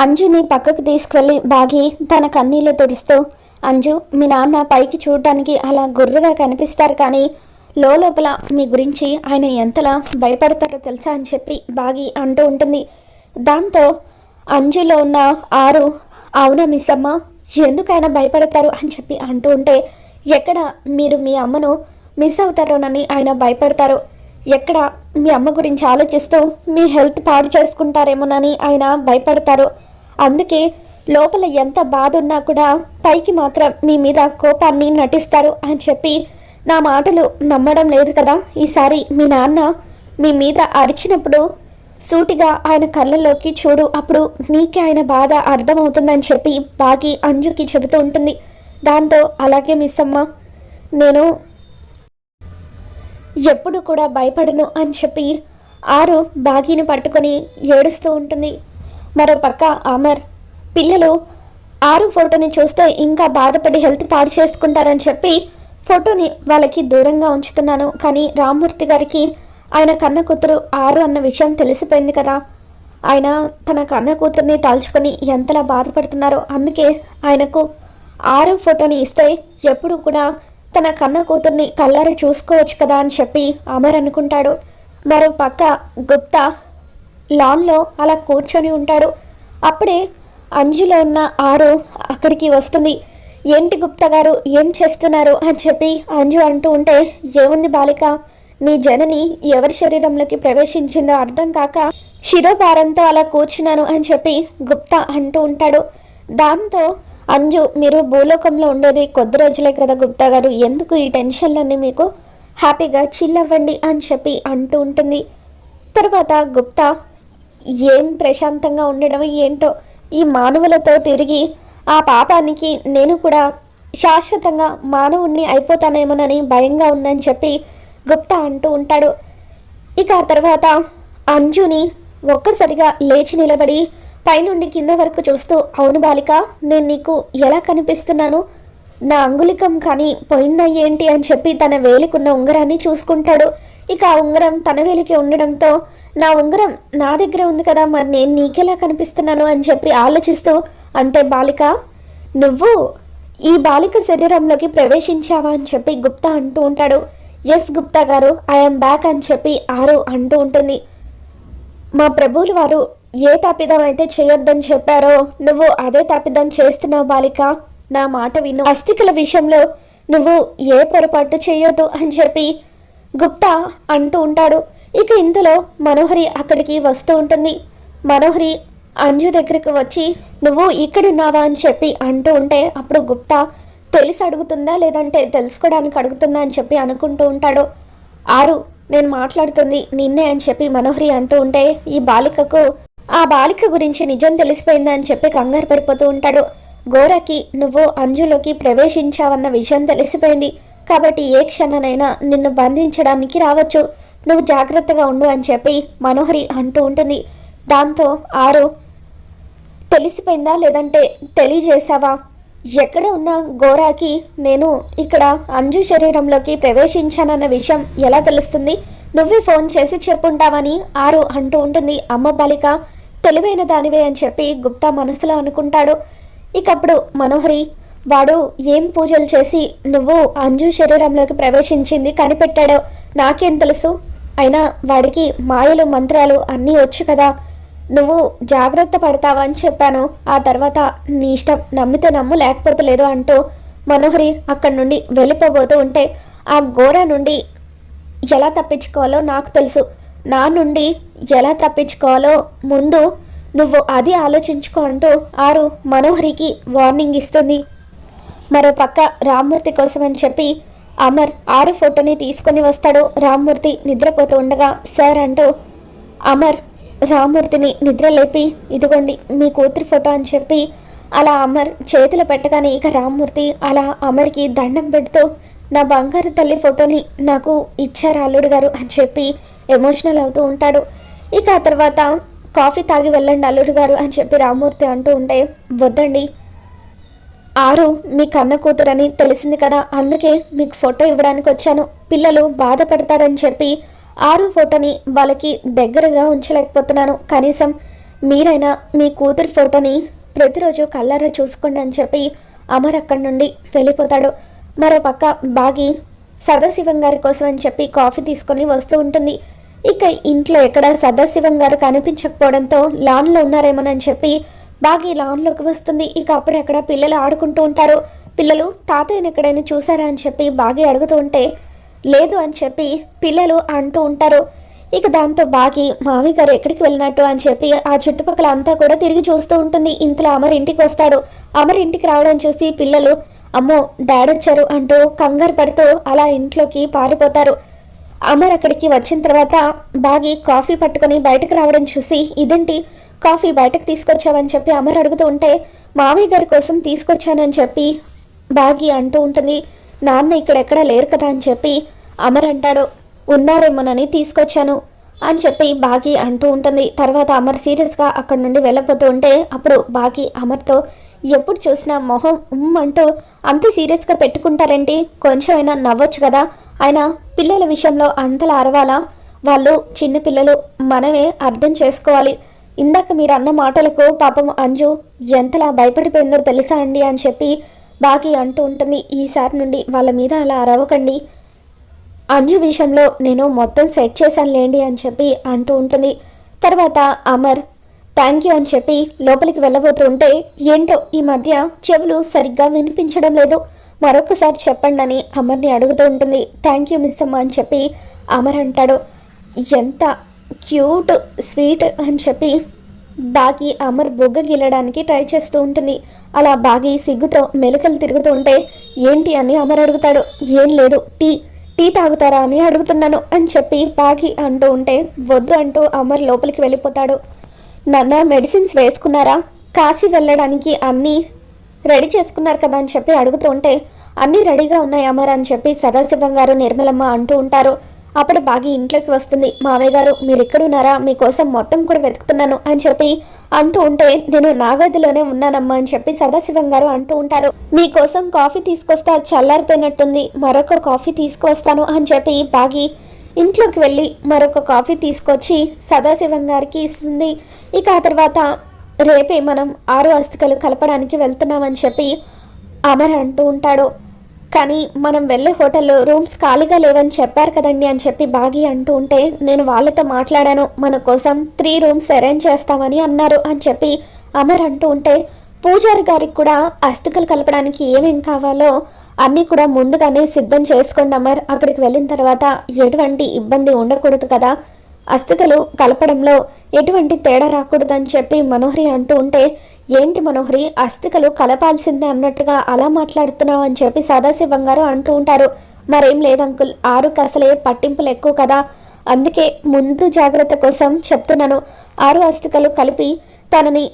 అంజుని పక్కకు తీసుకువెళ్ళి బాగి తన కన్నీళ్లు తుడుస్తూ, అంజు, మీ నాన్న పైకి చూడటానికి అలా గుర్రుగా కనిపిస్తారు, కానీ లోపల మీ గురించి ఆయన ఎంతలా భయపడతారో తెలుసా అని చెప్పి బాగి అంటూ ఉంటుంది. దాంతో అంజులో ఉన్న ఆరు, అవునా మిస్ అమ్మ, ఎందుకైనా భయపడతారు అని చెప్పి అంటూ ఉంటే, ఎక్కడ మీరు మీ అమ్మను మిస్ అవుతారోనని ఆయన భయపడతారు, ఎక్కడ మీ అమ్మ గురించి ఆలోచిస్తూ మీ హెల్త్ పాడు చేసుకుంటారేమోనని ఆయన భయపడతారు. అందుకే లోపల ఎంత బాధ ఉన్నా కూడా పైకి మాత్రం మీ మీద కోపాన్ని నటిస్తారు అని చెప్పి, నా మాటలు నమ్మడం లేదు కదా, ఈసారి మీ నాన్న మీ మీద అరిచినప్పుడు సూటిగా ఆయన కళ్ళల్లోకి చూడు, అప్పుడు నీకే ఆయన బాధ అర్థమవుతుందని చెప్పి బాగి అంజుకి చెబుతూ ఉంటుంది. దాంతో అలాగే మిస్ అమ్మ, నేను ఎప్పుడు కూడా భయపడను అని చెప్పి ఆరు బాగిని పట్టుకొని ఏడుస్తూ ఉంటుంది. మరోపక్క అమర్, పిల్లలు ఆరు ఫోటోని చూస్తే ఇంకా బాధపడి హెల్త్ పాడు చేసుకుంటారని చెప్పి ఫోటోని వాళ్ళకి దూరంగా ఉంచుతున్నాను, కానీ రామ్మూర్తి గారికి ఆయన కన్న కూతురు ఆరు అన్న విషయం తెలిసిపోయింది కదా, ఆయన తన కన్న కూతుర్ని తలుచుకొని ఎంతలా బాధపడుతున్నారో, అందుకే ఆయనకు ఆరు ఫోటోని ఇస్తే ఎప్పుడు కూడా తన కన్న కూతుర్ని కళ్ళారి చూసుకోవచ్చు కదా అని చెప్పి అమర్ అనుకుంటాడు. మరో పక్క గుప్తా లాన్లో అలా కూర్చొని ఉంటాడు. అప్పుడే అంజులో ఉన్న ఆరు అక్కడికి వస్తుంది. ఏంటి గుప్తా గారు, ఏం చేస్తున్నారు అని చెప్పి అంజు అంటూ ఉంటే, ఏముంది బాలిక, నీ జనని ఎవరి శరీరంలోకి ప్రవేశించిందో అర్థం కాక శిరోభారంతో అలా కూర్చున్నాను అని చెప్పి గుప్తా అంటూ ఉంటాడు. దాంతో అంజు, మీరు భూలోకంలో ఉండేది కొద్ది రోజులే కదా గుప్తా గారు, ఎందుకు ఈ టెన్షన్లన్నీ, మీకు హ్యాపీగా చిల్ అవ్వండి అని చెప్పి అంటూ ఉంటుంది. తర్వాత గుప్తా, ఏం ప్రశాంతంగా ఉండడం ఏంటో, ఈ మానవులతో తిరిగి ఆ పాపానికి నేను కూడా శాశ్వతంగా మానవుణ్ణి అయిపోతానేమోనని భయంగా ఉందని చెప్పి గుప్తా అంటూ ఉంటాడు. ఇక ఆ తర్వాత అంజుని ఒక్కసారిగా లేచి నిలబడి పైనుండి కింద వరకు చూస్తూ, అవును బాలిక, నేను నీకు ఎలా కనిపిస్తున్నాను, నా అంగుళికం కానీ పోయిందా ఏంటి అని చెప్పి తన వేలికున్న ఉంగరాన్ని చూసుకుంటాడు. ఇక ఆ ఉంగరం తన వేలికి ఉండడంతో, నా ఉంగరం నా దగ్గర ఉంది కదా, మరి నేను నీకెలా కనిపిస్తున్నాను అని చెప్పి ఆలోచిస్తూ, అంటే బాలిక, నువ్వు ఈ బాలిక శరీరంలోకి ప్రవేశించావా అని చెప్పి గుప్తా అంటూ ఉంటాడు. ఎస్ గుప్తా గారు, ఐఎమ్ బ్యాక్ అని చెప్పి ఆరు అంటూ ఉంటుంది. మా ప్రభువులు వారు ఏ తప్పిదం అయితే చేయొద్దని చెప్పారో నువ్వు అదే తప్పిదం చేస్తున్నావు బాలిక, నా మాట విను, అస్థికల విషయంలో నువ్వు ఏ పొరపాటు చేయొద్దు అని చెప్పి గుప్తా అంటూ ఉంటాడు. ఇక ఇందులో మనోహరి అక్కడికి వస్తూ ఉంటుంది. మనోహరి అంజు దగ్గరకు వచ్చి, నువ్వు ఇక్కడున్నావా అని చెప్పి అంటూ ఉంటే, అప్పుడు గుప్తా తెలిసి అడుగుతుందా లేదంటే తెలుసుకోవడానికి అడుగుతుందా అని చెప్పి అనుకుంటూ ఉంటాడు. ఆరు, నేను మాట్లాడుతుంది నిన్నే అని చెప్పి మనోహరి అంటూ ఉంటే, ఈ బాలికకు ఆ బాలిక గురించి నిజం తెలిసిపోయిందా అని చెప్పి కంగారు పడిపోతూ ఉంటాడు. గోరాకి నువ్వు అంజులోకి ప్రవేశించావన్న విషయం తెలిసిపోయింది, కాబట్టి ఏ క్షణనైనా నిన్ను బంధించడానికి రావచ్చు, నువ్వు జాగ్రత్తగా ఉండు అని చెప్పి మనోహరి అంటూ ఉంటుంది. దాంతో ఆరు, తెలిసిపోయిందా లేదంటే తెలియజేసావా, ఎక్కడ ఉన్న గోరాకి నేను ఇక్కడ అంజు శరీరంలోకి ప్రవేశించానన్న విషయం ఎలా తెలుస్తుంది, నువ్వే ఫోన్ చేసి చెప్పుంటావని ఆరు అంటూ ఉంటుంది. అమ్మ బాలిక, తెలివైన దానివే అని చెప్పి గుప్తా మనసులో అనుకుంటాడు. ఇకప్పుడు మనోహరి, వాడు ఏం పూజలు చేసి నువ్వు అంజు శరీరంలోకి ప్రవేశించింది కనిపెట్టాడో నాకేం తెలుసు, అయినా వాడికి మాయలు మంత్రాలు అన్నీ వచ్చు కదా, నువ్వు జాగ్రత్త పడతావా అని చెప్పాను, ఆ తర్వాత నీ ఇష్టం, నమ్మితే నమ్ము లేకపోతే లేదు అంటూ మనోహరి అక్కడి నుండి వెళ్ళిపోబోతూ ఉంటే, ఆ ఘోర నుండి ఎలా తప్పించుకోవాలో నాకు తెలుసు, నా నుండి ఎలా తప్పించుకోవాలో ముందు నువ్వు అది ఆలోచించుకో అంటూ ఆరు మనోహరికి వార్నింగ్ ఇస్తుంది. మరో పక్క రామ్మూర్తి కోసం అని చెప్పి అమర్ ఆరు ఫోటోని తీసుకొని వస్తాడు. రామ్మూర్తి నిద్రపోతూ ఉండగా, సార్ అంటూ అమర్ రామ్మూర్తిని నిద్ర లేపి, ఇదిగోండి మీ కూతురి ఫోటో అని చెప్పి అలా అమర్ చేతిలో పెట్టగానే, ఇక రామ్మూర్తి అలా అమర్కి దండం పెడుతూ, నా బంగారు తల్లి ఫోటోని నాకు ఇచ్చారు అల్లుడు గారు అని చెప్పి ఎమోషనల్ అవుతూ ఉంటాడు. ఇక ఆ తర్వాత కాఫీ తాగి వెళ్ళండి అల్లుడు గారు అని చెప్పి రామ్మూర్తి అంటూ ఉంటే, వద్దండి, ఆరు మీ కన్న కూతురని తెలిసింది కదా, అందుకే మీకు ఫోటో ఇవ్వడానికి వచ్చాను, పిల్లలు బాధపడతారని చెప్పి ఆరు ఫోటోని వాళ్ళకి దగ్గరగా ఉంచలేకపోతున్నాను, కనీసం మీరైనా మీ కూతురు ఫోటోని ప్రతిరోజు కళ్ళారా చూసుకోండి అని చెప్పి అమర్ అక్కడి నుండి వెళ్ళిపోతాడు. మరో పక్క బాగి సదాశివం గారి కోసం అని చెప్పి కాఫీ తీసుకొని వస్తూ ఉంటుంది. ఇక ఇంట్లో ఎక్కడ సదాశివం గారు కనిపించకపోవడంతో లాన్లో ఉన్నారేమోనని చెప్పి బాగి లాన్లోకి వస్తుంది. ఇక అప్పుడు అక్కడ పిల్లలు ఆడుకుంటూ ఉంటారు. పిల్లలు తాతయ్యని ఎక్కడైనా చూసారా అని చెప్పి బాగి అడుగుతూ ఉంటే లేదు అని చెప్పి పిల్లలు అంటూ ఉంటారు. ఇక దాంతో బాగి మావి గారు ఎక్కడికి వెళ్ళినట్టు అని చెప్పి ఆ చుట్టుపక్కల అంతా కూడా తిరిగి చూస్తూ ఉంటుంది. ఇంతలో అమర్ ఇంటికి వస్తాడు. అమర్ ఇంటికి రావడం చూసి పిల్లలు అమ్మో డాడ్ వచ్చారు అంటూ కంగారు పడుతూ అలా ఇంట్లోకి పారిపోతారు. అమర్ అక్కడికి వచ్చిన తర్వాత బాగి కాఫీ పట్టుకొని బయటకు రావడం చూసి ఇదేంటి కాఫీ బయటకు తీసుకొచ్చావని చెప్పి అమర్ అడుగుతూ ఉంటే మావయ్య గారి కోసం తీసుకొచ్చానని చెప్పి బాగి అంటూ ఉంటుంది. నాన్న ఇక్కడ ఎక్కడా లేరు కదా అని చెప్పి అమర్ అంటాడు. ఉన్నారేమోనని తీసుకొచ్చాను అని చెప్పి బాగి అంటూ ఉంటుంది. తర్వాత అమర్ సీరియస్గా అక్కడి నుండి వెళ్ళబోతూ ఉంటే అప్పుడు బాగి అమర్తో ఎప్పుడు చూసినా మొహం అంటూ అంత సీరియస్గా పెట్టుకుంటారేంటి, కొంచెమైనా నవ్వచ్చు కదా, ఆయన పిల్లల విషయంలో అంతలా అరవాలా, వాళ్ళు చిన్నపిల్లలు, మనమే అర్థం చేసుకోవాలి. ఇందాక మీరు అన్న మాటలకు పాపం అంజు ఎంతలా భయపడిపోయిందో తెలుసా అండి అని చెప్పి బాగి అంటూ ఉంటుంది. ఈసారి నుండి వాళ్ళ మీద అలా అరవకండి, అంజు విషయంలో నేను మొత్తం సెట్ చేశానులేండి అని చెప్పి అంటూ ఉంటుంది. తర్వాత అమర్ థ్యాంక్ యూ అని చెప్పి లోపలికి వెళ్ళబోతూ ఉంటే ఏంటో ఈ మధ్య చెవులు సరిగ్గా వినిపించడం లేదు, మరొకసారి చెప్పండి అని అమర్ని అడుగుతూ ఉంటుంది. థ్యాంక్ యూ మిస్ అమ్మ అని చెప్పి అమర్ అంటాడు. ఎంత క్యూట్ స్వీట్ అని చెప్పి బాగి అమర్ బొగ్గ గిల్లడానికి ట్రై చేస్తూ ఉంటుంది. అలా బాగి సిగ్గుతో మెలికలు తిరుగుతూ ఉంటే ఏంటి అని అమర్ అడుగుతాడు. ఏం లేదు, టీ తాగుతారా అని అడుగుతున్నాను అని చెప్పి బాగి అంటూ ఉంటే వద్దు అంటూ అమర్ లోపలికి వెళ్ళిపోతాడు. నాన్న మెడిసిన్స్ వేసుకున్నారా, కాశీ వెళ్ళడానికి అన్నీ రెడీ చేసుకున్నారు కదా అని చెప్పి అడుగుతూ ఉంటే అన్నీ రెడీగా ఉన్నాయి అమర్ అని చెప్పి సదాశివం గారు నిర్మలమ్మ అంటూ ఉంటారు. అప్పుడు బాగి ఇంట్లోకి వస్తుంది. మావయ్య గారు మీరు ఎక్కడున్నారా, మీకోసం మొత్తం కూడా వెతుకుతున్నాను అని చెప్పి అంటూ ఉంటే నేను నా గదిలోనే ఉన్నానమ్మా అని చెప్పి సదాశివం గారు అంటూ ఉంటారు. మీకోసం కాఫీ తీసుకొస్తా, చల్లారిపోయినట్టుంది, మరొక కాఫీ తీసుకువస్తాను అని చెప్పి బాగి ఇంట్లోకి వెళ్ళి మరొక కాఫీ తీసుకొచ్చి సదాశివం గారికి ఇస్తుంది. ఇక ఆ తర్వాత రేపే మనం 6 అస్థికలు కలపడానికి వెళ్తున్నామని చెప్పి అమర్ అంటూ ఉంటాడు. కానీ మనం వెళ్ళే హోటల్లో రూమ్స్ ఖాళీగా లేవని చెప్పారు కదండి అని చెప్పి బాగి అంటూ ఉంటే నేను వాళ్ళతో మాట్లాడాను, మన కోసం 3 రూమ్స్ అరేంజ్ చేస్తామని అన్నారు అని చెప్పి అమర్ అంటూ ఉంటే పూజారి గారికి కూడా అస్థికలు కలపడానికి ఏమేం కావాలో అన్నీ కూడా ముందుగానే సిద్ధం చేసుకోండి అమర్, అక్కడికి వెళ్ళిన తర్వాత ఎటువంటి ఇబ్బంది ఉండకూడదు కదా, అస్థికలు కలపడంలో ఎటువంటి తేడా రాకూడదని చెప్పి మనోహరి అంటూ ఉంటే ఏంటి మనోహరి అస్థికలు కలపాల్సిందే అన్నట్టుగా అలా మాట్లాడుతున్నావు అని చెప్పి సదాశివం గారు అంటూ ఉంటారు. మరేం లేదు అంకుల్, 6కి అసలే పట్టింపులు ఎక్కువ కదా, అందుకే ముందు జాగ్రత్త కోసం చెప్తున్నాను, 6 అస్థికలు కలిపి తనని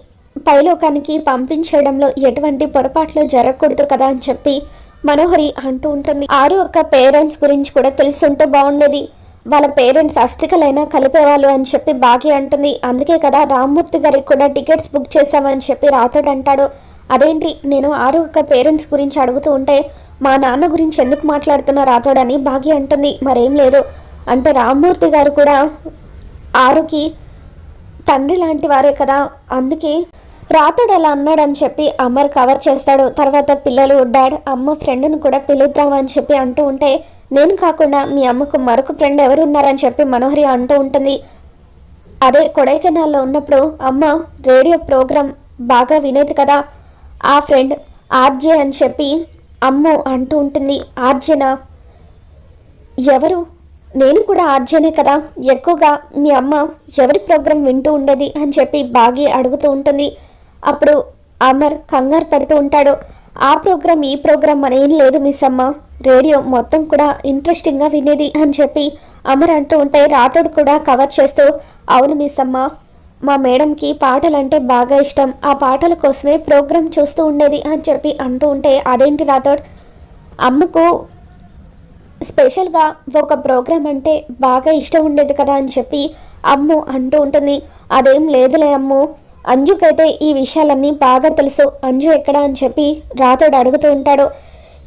పైలోకానికి పంపించేయడంలో ఎటువంటి పొరపాట్లు జరగకూడదు కదా అని చెప్పి మనోహరి అంటూ ఉంటుంది. 6 యొక్క పేరెంట్స్ గురించి కూడా తెలుసుంటే బాగుండేది, వాళ్ళ పేరెంట్స్ అస్థికలైనా కలిపేవాళ్ళు అని చెప్పి బాగి అంటుంది. అందుకే కదా రామ్మూర్తి గారికి కూడా టికెట్స్ బుక్ చేసామని చెప్పి రాథోడ్ అంటాడు. అదేంటి నేను 6 యొక్క పేరెంట్స్ గురించి అడుగుతూ ఉంటే మా నాన్న గురించి ఎందుకు మాట్లాడుతున్నా రాథోడ్ అని బాగి అంటుంది. మరేం లేదు అంటే రామ్మూర్తి గారు కూడా 6కి తండ్రి లాంటి వారే కదా, అందుకే రాథోడ్ అలా అన్నాడని చెప్పి అమర్ కవర్ చేస్తాడు. తర్వాత పిల్లలు డాడ్ అమ్మ ఫ్రెండ్ను కూడా పిలుద్దామని చెప్పి అంటూ ఉంటే నేను కాకుండా మీ అమ్మకు మరొక ఫ్రెండ్ ఎవరు ఉన్నారని చెప్పి మనోహరి అంటూ ఉంటుంది. అదే కొడైకెనాల్లో ఉన్నప్పుడు అమ్మ రేడియో ప్రోగ్రాం బాగా వినేది కదా, ఆ ఫ్రెండ్ ఆర్జే అని చెప్పి అమ్మ అంటూ ఉంటుంది. ఆర్జేనా, ఎవరు, నేను కూడా ఆర్జేనే కదా, ఎక్కువగా మీ అమ్మ ఎవరి ప్రోగ్రాం వింటూ ఉండేది అని చెప్పి బాగి అడుగుతూ ఉంటుంది. అప్పుడు అమర్ కంగారు పడుతూ ఉంటాడు. ఆ ప్రోగ్రాం ఈ ప్రోగ్రాం అనేం లేదు మిస్ అమ్మ, రేడియో మొత్తం కూడా ఇంట్రెస్టింగ్గా వినేది అని చెప్పి అమర్ అంటూ ఉంటే రాథోడ్ కూడా కవర్ చేస్తూ అవును మిస్ అమ్మ, మా మేడంకి పాటలంటే బాగా ఇష్టం, ఆ పాటల కోసమే ప్రోగ్రాం చూస్తూ ఉండేది అని చెప్పి అంటూ ఉంటే అదేంటి రాథోడ్, అమ్మకు స్పెషల్గా ఒక ప్రోగ్రాం అంటే బాగా ఇష్టం ఉండేది కదా అని చెప్పి అమ్ము అంటూ ఉంటుంది. అదేం లేదులే అమ్ము, అంజుకైతే ఈ విషయాలన్నీ బాగా తెలుసు, అంజు ఎక్కడా అని చెప్పి రాథోడ్ అడుగుతూ ఉంటాడు.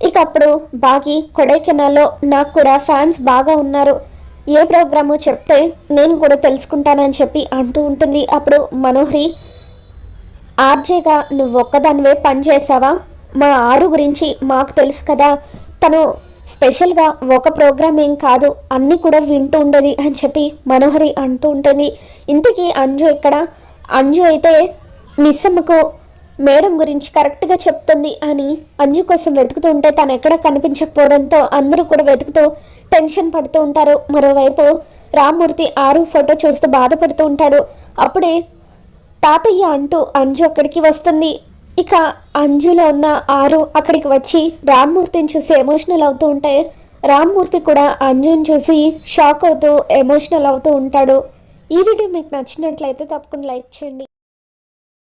ఇక అప్పుడు బాగి కొడైకెనాల్లో నాకు కూడా ఫ్యాన్స్ బాగా ఉన్నారు, ఏ ప్రోగ్రామో చెప్తే నేను కూడా తెలుసుకుంటానని చెప్పి అంటూ ఉంటుంది. అప్పుడు మనోహరి, ఆర్జేగా నువ్వు ఒక్కదానివే పని చేసావా? మా ఆరు గురించి మాకు తెలుసు కదా, తను స్పెషల్గా ఒక ప్రోగ్రామ్ ఏం కాదు, అన్నీ కూడా వింటూ ఉండేది అని చెప్పి మనోహరి అంటూ ఉంటుంది. ఇంతకీ అంజు ఎక్కడ? అంజు అయితే మిస్సమ్మకు మేడం గురించి కరెక్ట్గా చెప్తుంది అని అంజు కోసం వెతుకుతూ ఉంటే తను ఎక్కడ కనిపించకపోవడంతో అందరూ కూడా వెతుకుతూ టెన్షన్ పడుతూ ఉంటారు. మరోవైపు రామ్మూర్తి ఆరు ఫోటో చూస్తూ బాధపడుతూ ఉంటాడు. అప్పుడే తాతయ్య అంటూ అంజు అక్కడికి వస్తుంది. ఇక అంజులో ఉన్న ఆరు అక్కడికి వచ్చి రామ్మూర్తిని చూసి ఎమోషనల్ అవుతూ ఉంటే రామ్మూర్తి కూడా అంజుని చూసి షాక్ అవుతూ ఎమోషనల్ అవుతూ ఉంటాడు. ఈ వీడియో మీకు నచ్చినట్లయితే తప్పకుండా లైక్ చేయండి.